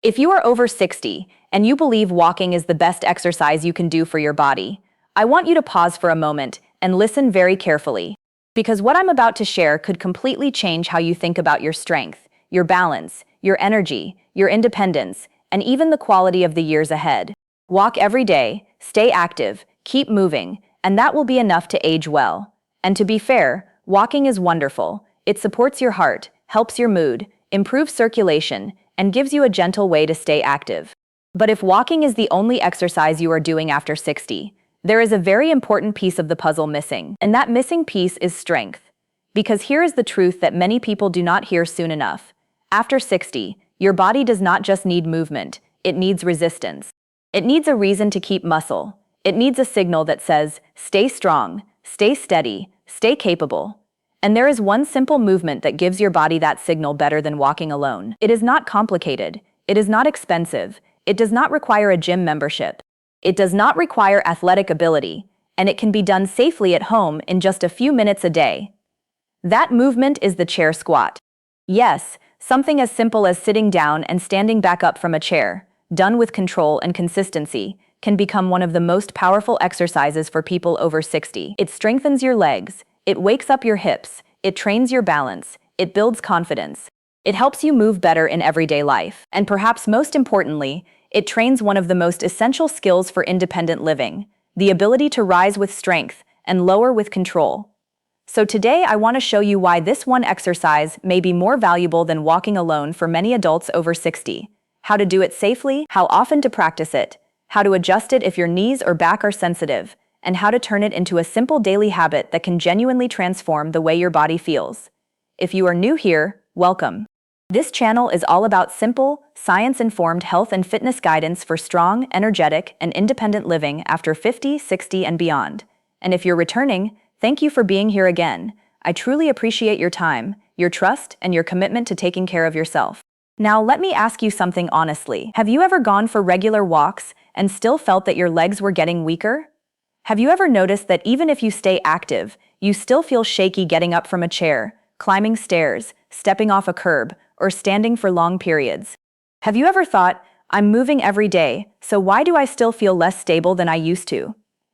If you are over 60 and you believe walking is the best exercise you can do for your body, I want you to pause for a moment and listen very carefully. Because what I'm about to share could completely change how you think about your strength, your balance, your energy, your independence, and even the quality of the years ahead. Walk every day, stay active, keep moving, and that will be enough to age well. And to be fair, walking is wonderful. It supports your heart, helps your mood, improves circulation, and gives you a gentle way to stay active. But if walking is the only exercise you are doing after 60, there is a very important piece of the puzzle missing, and that missing piece is strength. Because here is the truth that many people do not hear soon enough. After 60, your body does not just need movement, it needs resistance. It needs a reason to keep muscle. It needs a signal that says, stay strong, stay steady, stay capable. And there is one simple movement that gives your body that signal better than walking alone. It is not complicated. It is not expensive. It does not require a gym membership. It does not require athletic ability, and it can be done safely at home in just a few minutes a day. That movement is the chair squat. Yes, something as simple as sitting down and standing back up from a chair, done with control and consistency, can become one of the most powerful exercises for people over 60. It strengthens your legs. It wakes up your hips, it trains your balance, it builds confidence. It helps you move better in everyday life. And perhaps most importantly, it trains one of the most essential skills for independent living, the ability to rise with strength and lower with control. So today I want to show you why this one exercise may be more valuable than walking alone for many adults over 60. How to do it safely, how often to practice it, how to adjust it if your knees or back are sensitive, and how to turn it into a simple daily habit that can genuinely transform the way your body feels. If you are new here, welcome. This channel is all about simple, science-informed health and fitness guidance for strong, energetic, and independent living after 50, 60, and beyond. And if you're returning, thank you for being here again. I truly appreciate your time, your trust, and your commitment to taking care of yourself. Now let me ask you something honestly. Have you ever gone for regular walks and still felt that your legs were getting weaker? Have you ever noticed that even if you stay active, you still feel shaky getting up from a chair, climbing stairs, stepping off a curb, or standing for long periods? Have you ever thought, I'm moving every day, so why do I still feel less stable than I used to?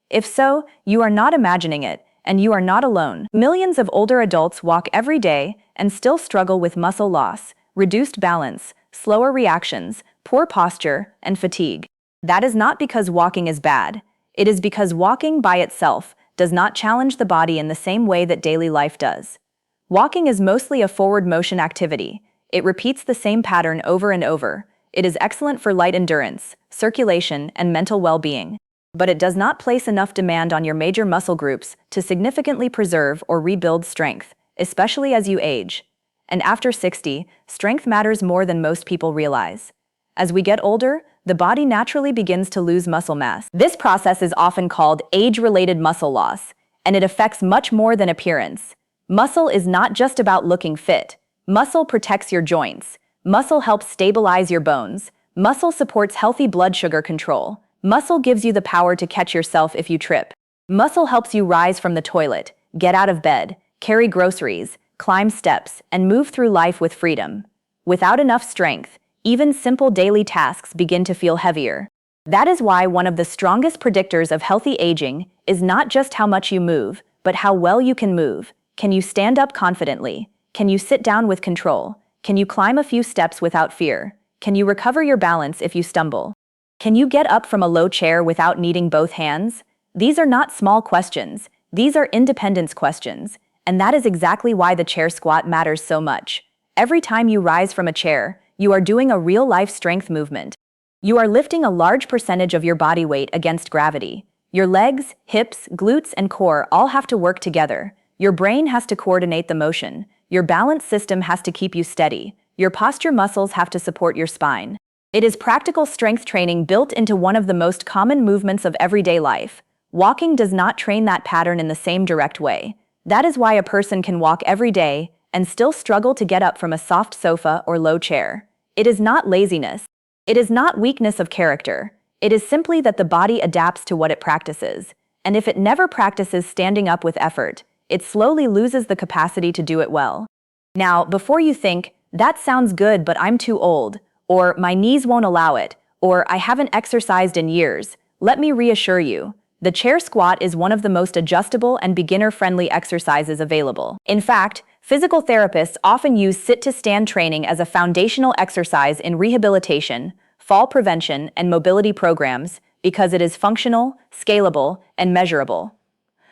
If so, you are not imagining it, and you are not alone. Millions of older adults walk every day and still struggle with muscle loss, reduced balance, slower reactions, poor posture, and fatigue. That is not because walking is bad. It is because walking by itself does not challenge the body in the same way that daily life does. Walking is mostly a forward motion activity. It repeats the same pattern over and over. It is excellent for light endurance, circulation, and mental well-being. But it does not place enough demand on your major muscle groups to significantly preserve or rebuild strength, especially as you age. And after 60, strength matters more than most people realize. As we get older, the body naturally begins to lose muscle mass. This process is often called age-related muscle loss, and it affects much more than appearance. Muscle is not just about looking fit. Muscle protects your joints. Muscle helps stabilize your bones. Muscle supports healthy blood sugar control. Muscle gives you the power to catch yourself if you trip. Muscle helps you rise from the toilet, get out of bed, carry groceries, climb steps, and move through life with freedom. Without enough strength, even simple daily tasks begin to feel heavier. That is why one of the strongest predictors of healthy aging is not just how much you move, but how well you can move. Can you stand up confidently? Can you sit down with control? Can you climb a few steps without fear? Can you recover your balance if you stumble? Can you get up from a low chair without needing both hands? These are not small questions. These are independence questions. And that is exactly why the chair squat matters so much. Every time you rise from a chair, you are doing a real-life strength movement. You are lifting a large percentage of your body weight against gravity. Your legs, hips, glutes, and core all have to work together. Your brain has to coordinate the motion. Your balance system has to keep you steady. Your posture muscles have to support your spine. It is practical strength training built into one of the most common movements of everyday life. Walking does not train that pattern in the same direct way. That is why a person can walk every day and still struggle to get up from a soft sofa or low chair. It is not laziness. It is not weakness of character. It is simply that the body adapts to what it practices. And if it never practices standing up with effort, it slowly loses the capacity to do it well. Now, before you think, that sounds good but I'm too old, or "my knees won't allow it," or "I haven't exercised in years." Let me reassure you, the chair squat is one of the most adjustable and beginner-friendly exercises available. In fact, physical therapists often use sit-to-stand training as a foundational exercise in rehabilitation, fall prevention, and mobility programs because it is functional, scalable, and measurable.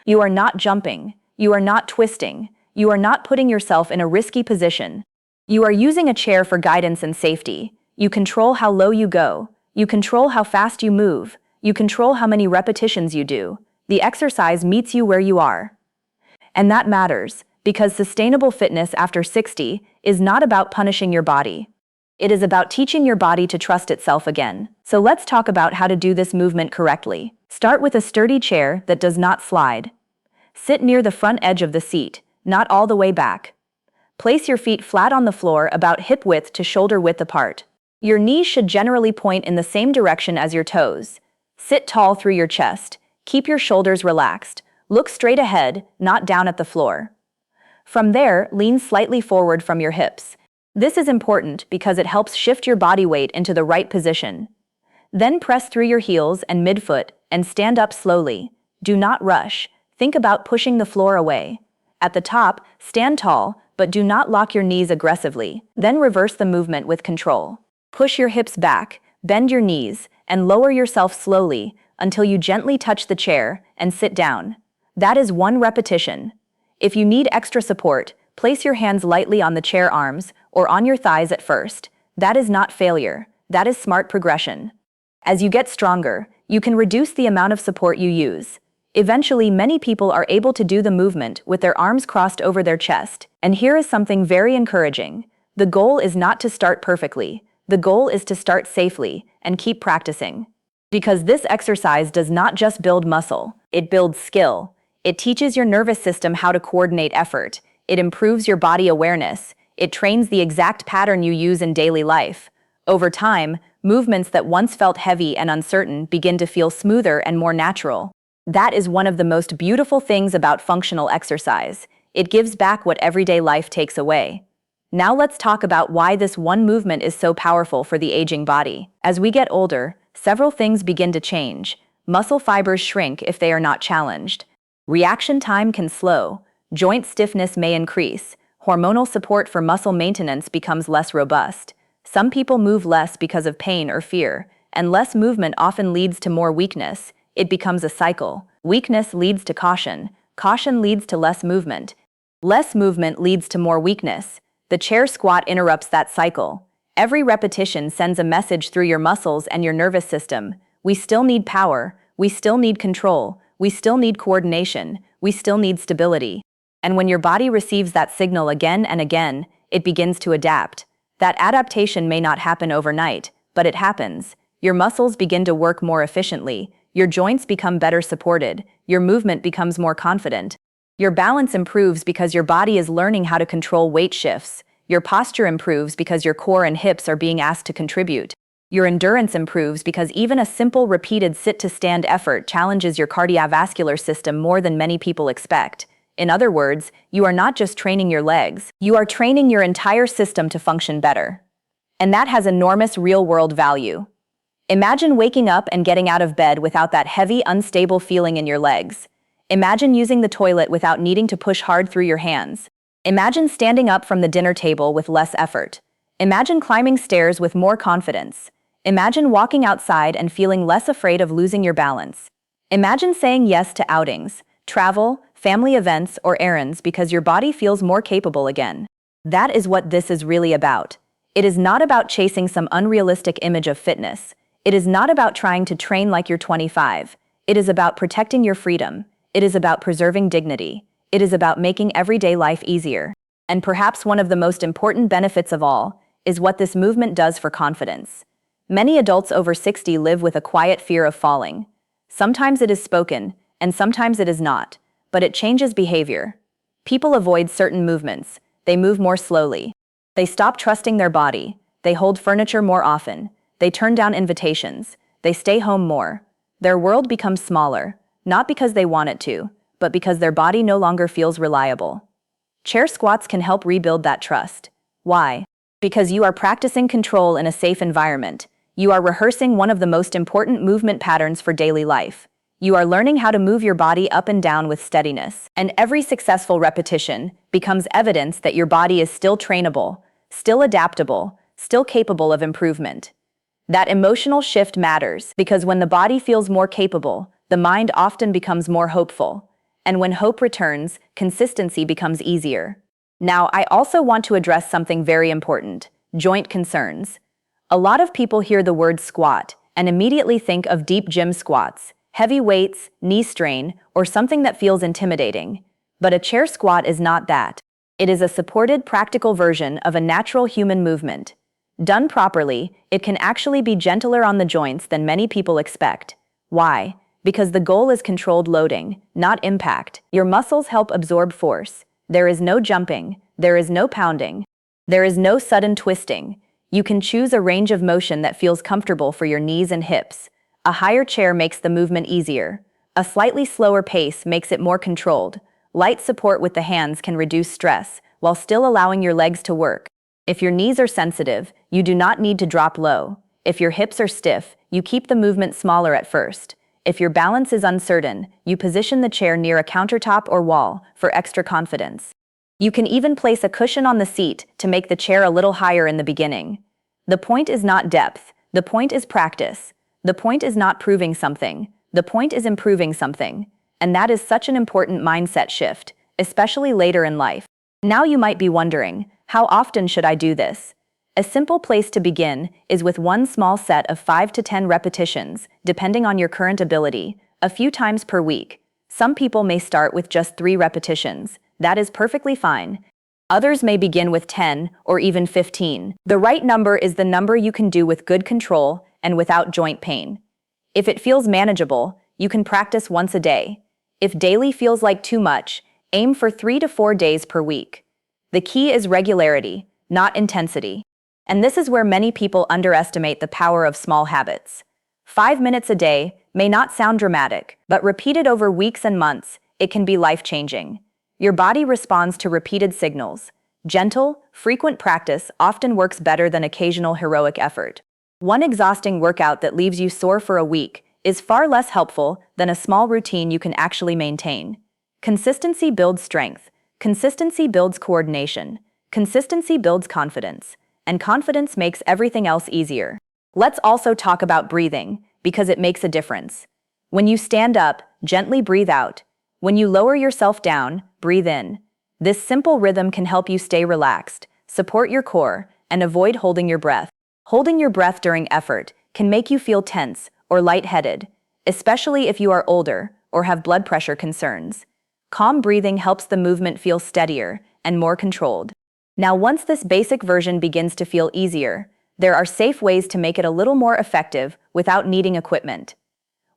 You are not jumping. You are not twisting. You are not putting yourself in a risky position. You are using a chair for guidance and safety. You control how low you go. You control how fast you move. You control how many repetitions you do. The exercise meets you where you are. And that matters, because sustainable fitness after 60 is not about punishing your body. It is about teaching your body to trust itself again. So let's talk about how to do this movement correctly. Start with a sturdy chair that does not slide. Sit near the front edge of the seat, not all the way back. Place your feet flat on the floor, about hip width to shoulder width apart. Your knees should generally point in the same direction as your toes. Sit tall through your chest. Keep your shoulders relaxed. Look straight ahead, not down at the floor. From there, lean slightly forward from your hips. This is important because it helps shift your body weight into the right position. Then press through your heels and midfoot and stand up slowly. Do not rush. Think about pushing the floor away. At the top, stand tall, but do not lock your knees aggressively. Then reverse the movement with control. Push your hips back, bend your knees, and lower yourself slowly until you gently touch the chair and sit down. That is one repetition. If you need extra support, place your hands lightly on the chair arms or on your thighs at first. That is not failure. That is smart progression. As you get stronger, you can reduce the amount of support you use. Eventually, many people are able to do the movement with their arms crossed over their chest. And here is something very encouraging. The goal is not to start perfectly. The goal is to start safely and keep practicing. Because this exercise does not just build muscle, it builds skill. It teaches your nervous system how to coordinate effort. It improves your body awareness. It trains the exact pattern you use in daily life. Over time, movements that once felt heavy and uncertain begin to feel smoother and more natural. That is one of the most beautiful things about functional exercise. It gives back what everyday life takes away. Now let's talk about why this one movement is so powerful for the aging body. As we get older, several things begin to change. Muscle fibers shrink if they are not challenged. Reaction time can slow. Joint stiffness may increase. Hormonal support for muscle maintenance becomes less robust. Some people move less because of pain or fear, and less movement often leads to more weakness. It becomes a cycle. Weakness leads to caution. Caution leads to less movement. Less movement leads to more weakness. The chair squat interrupts that cycle. Every repetition sends a message through your muscles and your nervous system. We still need power. We still need control. We still need coordination. We still need stability. And when your body receives that signal again and again, it begins to adapt. That adaptation may not happen overnight, but it happens. Your muscles begin to work more efficiently. Your joints become better supported. Your movement becomes more confident. Your balance improves because your body is learning how to control weight shifts. Your posture improves because your core and hips are being asked to contribute. Your endurance improves because even a simple repeated sit-to-stand effort challenges your cardiovascular system more than many people expect. In other words, you are not just training your legs, you are training your entire system to function better. And that has enormous real-world value. Imagine waking up and getting out of bed without that heavy, unstable feeling in your legs. Imagine using the toilet without needing to push hard through your hands. Imagine standing up from the dinner table with less effort. Imagine climbing stairs with more confidence. Imagine walking outside and feeling less afraid of losing your balance. Imagine saying yes to outings, travel, family events, or errands because your body feels more capable again. That is what this is really about. It is not about chasing some unrealistic image of fitness. It is not about trying to train like you're 25. It is about protecting your freedom. It is about preserving dignity. It is about making everyday life easier. And perhaps one of the most important benefits of all is what this movement does for confidence. Many adults over 60 live with a quiet fear of falling. Sometimes it is spoken, and sometimes it is not, but it changes behavior. People avoid certain movements. They move more slowly. They stop trusting their body. They hold furniture more often. They turn down invitations. They stay home more. Their world becomes smaller, not because they want it to, but because their body no longer feels reliable. Chair squats can help rebuild that trust. Why? Because you are practicing control in a safe environment. You are rehearsing one of the most important movement patterns for daily life. You are learning how to move your body up and down with steadiness. And every successful repetition becomes evidence that your body is still trainable, still adaptable, still capable of improvement. That emotional shift matters because when the body feels more capable, the mind often becomes more hopeful. And when hope returns, consistency becomes easier. Now, I also want to address something very important: joint concerns. A lot of people hear the word squat and immediately think of deep gym squats, heavy weights, knee strain, or something that feels intimidating. But a chair squat is not that. It is a supported, practical version of a natural human movement. Done properly, it can actually be gentler on the joints than many people expect. Why? Because the goal is controlled loading, not impact. Your muscles help absorb force. There is no jumping. There is no pounding. There is no sudden twisting. You can choose a range of motion that feels comfortable for your knees and hips. A higher chair makes the movement easier. A slightly slower pace makes it more controlled. Light support with the hands can reduce stress, while still allowing your legs to work. If your knees are sensitive, you do not need to drop low. If your hips are stiff, you keep the movement smaller at first. If your balance is uncertain, you position the chair near a countertop or wall for extra confidence. You can even place a cushion on the seat to make the chair a little higher in the beginning. The point is not depth. The point is practice. The point is not proving something. The point is improving something. And that is such an important mindset shift, especially later in life. Now you might be wondering, how often should I do this? A simple place to begin is with one small set of 5 to 10 repetitions, depending on your current ability, a few times per week. Some people may start with just 3 repetitions. That is perfectly fine. Others may begin with 10 or even 15. The right number is the number you can do with good control and without joint pain. If it feels manageable, you can practice once a day. If daily feels like too much, aim for 3 to 4 days per week. The key is regularity, not intensity. And this is where many people underestimate the power of small habits. 5 minutes a day may not sound dramatic, but repeated over weeks and months, it can be life-changing. Your body responds to repeated signals. Gentle, frequent practice often works better than occasional heroic effort. One exhausting workout that leaves you sore for a week is far less helpful than a small routine you can actually maintain. Consistency builds strength. Consistency builds coordination. Consistency builds confidence. And confidence makes everything else easier. Let's also talk about breathing, because it makes a difference. When you stand up, gently breathe out. When you lower yourself down, breathe in. This simple rhythm can help you stay relaxed, support your core, and avoid holding your breath. Holding your breath during effort can make you feel tense or lightheaded, especially if you are older or have blood pressure concerns. Calm breathing helps the movement feel steadier and more controlled. Now, once this basic version begins to feel easier, there are safe ways to make it a little more effective without needing equipment.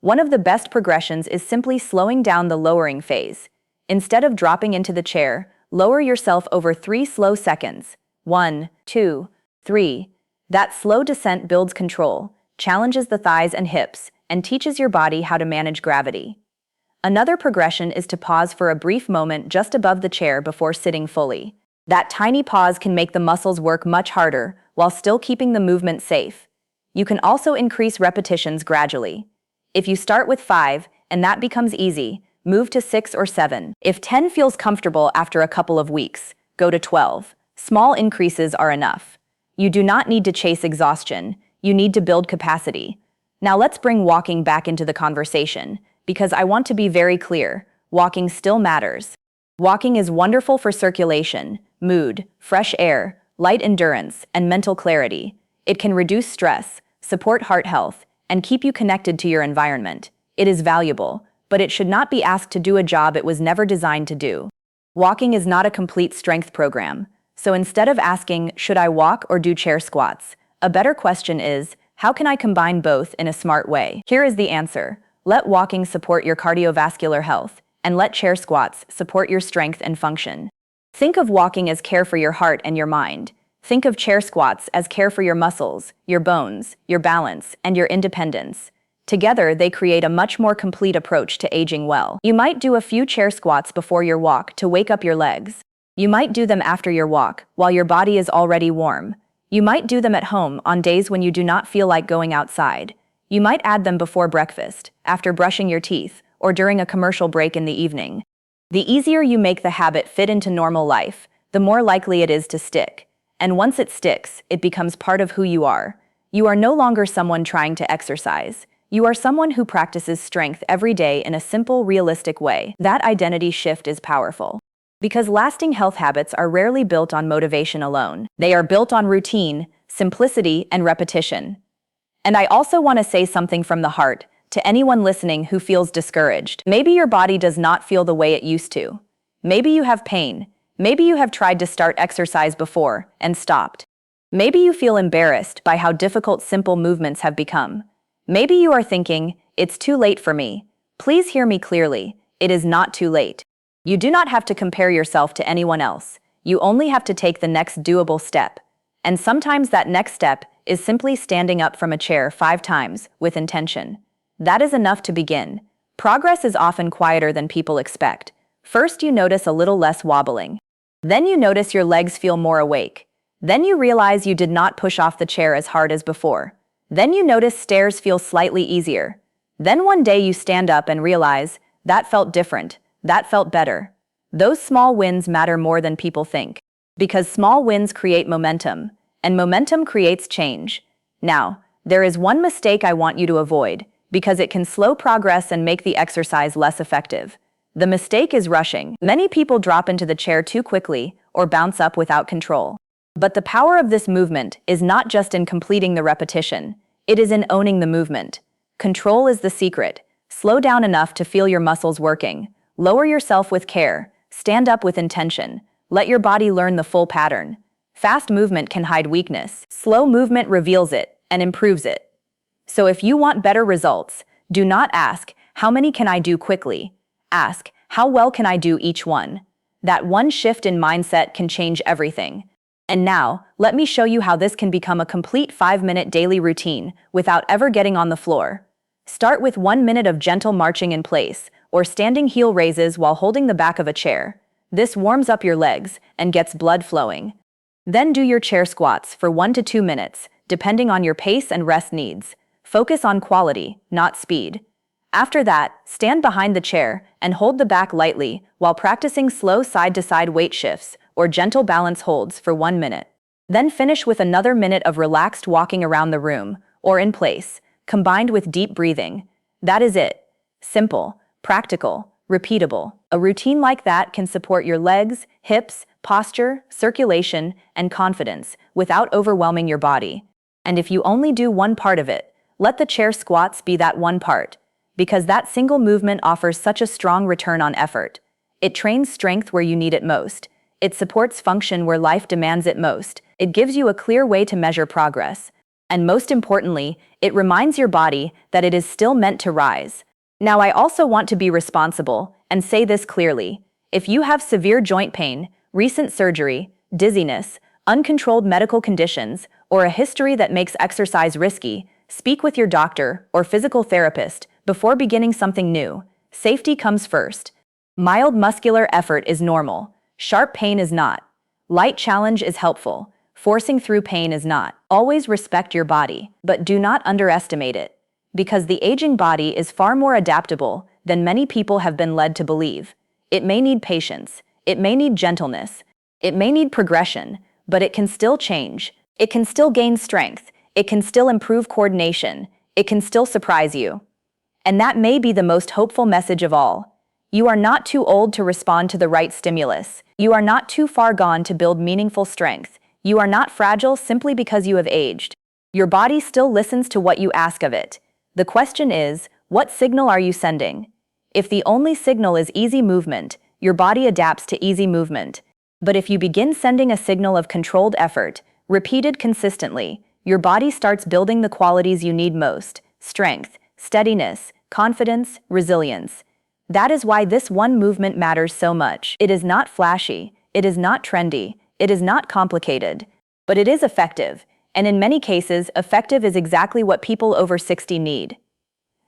One of the best progressions is simply slowing down the lowering phase. Instead of dropping into the chair, lower yourself over 3 slow seconds. 1, 2, 3. That slow descent builds control, challenges the thighs and hips, and teaches your body how to manage gravity. Another progression is to pause for a brief moment just above the chair before sitting fully. That tiny pause can make the muscles work much harder while still keeping the movement safe. You can also increase repetitions gradually. If you start with 5 and that becomes easy, move to 6 or 7. If 10 feels comfortable after a couple of weeks, go to 12. Small increases are enough. You do not need to chase exhaustion, you need to build capacity. Now let's bring walking back into the conversation, because I want to be very clear, walking still matters. Walking is wonderful for circulation, mood, fresh air, light endurance, and mental clarity. It can reduce stress, support heart health, and keep you connected to your environment. It is valuable, but it should not be asked to do a job it was never designed to do. Walking is not a complete strength program, so instead of asking, should I walk or do chair squats, a better question is, how can I combine both in a smart way? Here is the answer. Let walking support your cardiovascular health, and let chair squats support your strength and function. Think of walking as care for your heart and your mind. Think of chair squats as care for your muscles, your bones, your balance, and your independence. Together, they create a much more complete approach to aging well. You might do a few chair squats before your walk to wake up your legs. You might do them after your walk, while your body is already warm. You might do them at home on days when you do not feel like going outside. You might add them before breakfast, after brushing your teeth, or during a commercial break in the evening. The easier you make the habit fit into normal life, the more likely it is to stick. And once it sticks, it becomes part of who you are. You are no longer someone trying to exercise. You are someone who practices strength every day in a simple, realistic way. That identity shift is powerful. Because lasting health habits are rarely built on motivation alone. They are built on routine, simplicity, and repetition. And I also want to say something from the heart to anyone listening who feels discouraged. Maybe your body does not feel the way it used to. Maybe you have pain. Maybe you have tried to start exercise before and stopped. Maybe you feel embarrassed by how difficult simple movements have become. Maybe you are thinking, it's too late for me. Please hear me clearly. It is not too late. You do not have to compare yourself to anyone else. You only have to take the next doable step. And sometimes that next step is simply standing up from a chair 5 times with intention. That is enough to begin. Progress is often quieter than people expect. First, you notice a little less wobbling. Then you notice your legs feel more awake. Then you realize you did not push off the chair as hard as before. Then you notice stairs feel slightly easier. Then one day you stand up and realize, that felt different, that felt better. Those small wins matter more than people think. Because small wins create momentum, and momentum creates change. Now, there is one mistake I want you to avoid, because it can slow progress and make the exercise less effective. The mistake is rushing. Many people drop into the chair too quickly or bounce up without control. But the power of this movement is not just in completing the repetition, it is in owning the movement. Control is the secret. Slow down enough to feel your muscles working. Lower yourself with care. Stand up with intention. Let your body learn the full pattern. Fast movement can hide weakness. Slow movement reveals it and improves it. So if you want better results, do not ask, how many can I do quickly? Ask, how well can I do each one? That one shift in mindset can change everything. And now, let me show you how this can become a complete 5-minute daily routine without ever getting on the floor. Start with 1 minute of gentle marching in place, or standing heel raises while holding the back of a chair. This warms up your legs and gets blood flowing. Then do your chair squats for 1 to 2 minutes, depending on your pace and rest needs. Focus on quality, not speed. After that, stand behind the chair and hold the back lightly while practicing slow side-to-side weight shifts or gentle balance holds for 1 minute. Then finish with another minute of relaxed walking around the room or in place, combined with deep breathing. That is it. Simple, practical, repeatable. A routine like that can support your legs, hips, posture, circulation, and confidence without overwhelming your body. And if you only do one part of it, let the chair squats be that one part, because that single movement offers such a strong return on effort. It trains strength where you need it most. It supports function where life demands it most. It gives you a clear way to measure progress. And most importantly, it reminds your body that it is still meant to rise. Now, I also want to be responsible and say this clearly. If you have severe joint pain, recent surgery, dizziness, uncontrolled medical conditions, or a history that makes exercise risky, speak with your doctor or physical therapist before beginning something new. Safety comes first. Mild muscular effort is normal. Sharp pain is not. Light challenge is helpful. Forcing through pain is not. Always respect your body, but do not underestimate it. Because the aging body is far more adaptable than many people have been led to believe. It may need patience. It may need gentleness. It may need progression, but it can still change. It can still gain strength. It can still improve coordination. It can still surprise you. And that may be the most hopeful message of all. You are not too old to respond to the right stimulus. You are not too far gone to build meaningful strength. You are not fragile simply because you have aged. Your body still listens to what you ask of it. The question is, what signal are you sending? If the only signal is easy movement, your body adapts to easy movement. But if you begin sending a signal of controlled effort, repeated consistently, your body starts building the qualities you need most: strength, steadiness, confidence, resilience. That is why this one movement matters so much. It is not flashy, it is not trendy, it is not complicated, but it is effective, and in many cases, effective is exactly what people over 60 need.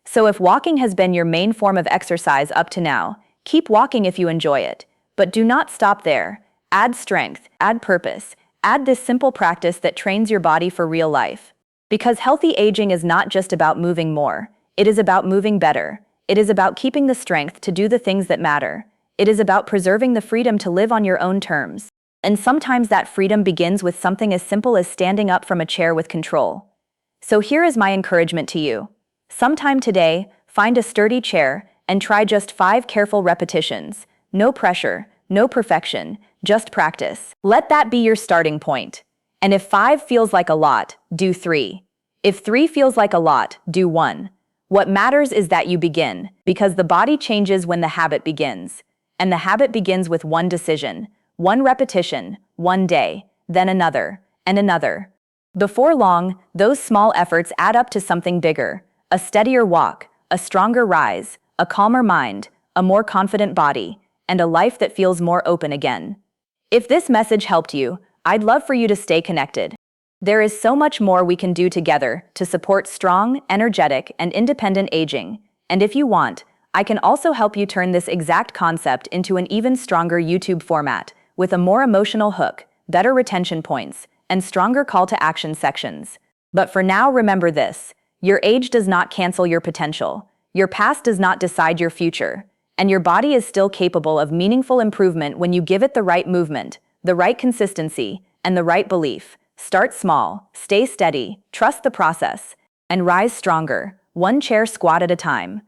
So if walking has been your main form of exercise up to now, keep walking if you enjoy it, but do not stop there. Add strength, add purpose, Add this simple practice that trains your body for real life. Because healthy aging is not just about moving more, it is about moving better. It is about keeping the strength to do the things that matter. It is about preserving the freedom to live on your own terms. And sometimes that freedom begins with something as simple as standing up from a chair with control. So here is my encouragement to you. Sometime today, find a sturdy chair and try just 5 careful repetitions. No pressure, no perfection, just practice. Let that be your starting point. And if 5 feels like a lot, do 3. If 3 feels like a lot, do 1. What matters is that you begin, because the body changes when the habit begins. And the habit begins with one decision, one repetition, one day, then another, and another. Before long, those small efforts add up to something bigger, a steadier walk, a stronger rise, a calmer mind, a more confident body, and a life that feels more open again. If this message helped you, I'd love for you to stay connected. There is so much more we can do together to support strong, energetic, and independent aging. And if you want, I can also help you turn this exact concept into an even stronger YouTube format, with a more emotional hook, better retention points, and stronger call to action sections. But for now, remember this: your age does not cancel your potential. Your past does not decide your future. And your body is still capable of meaningful improvement when you give it the right movement, the right consistency, and the right belief. Start small, stay steady, trust the process, and rise stronger, one chair squat at a time.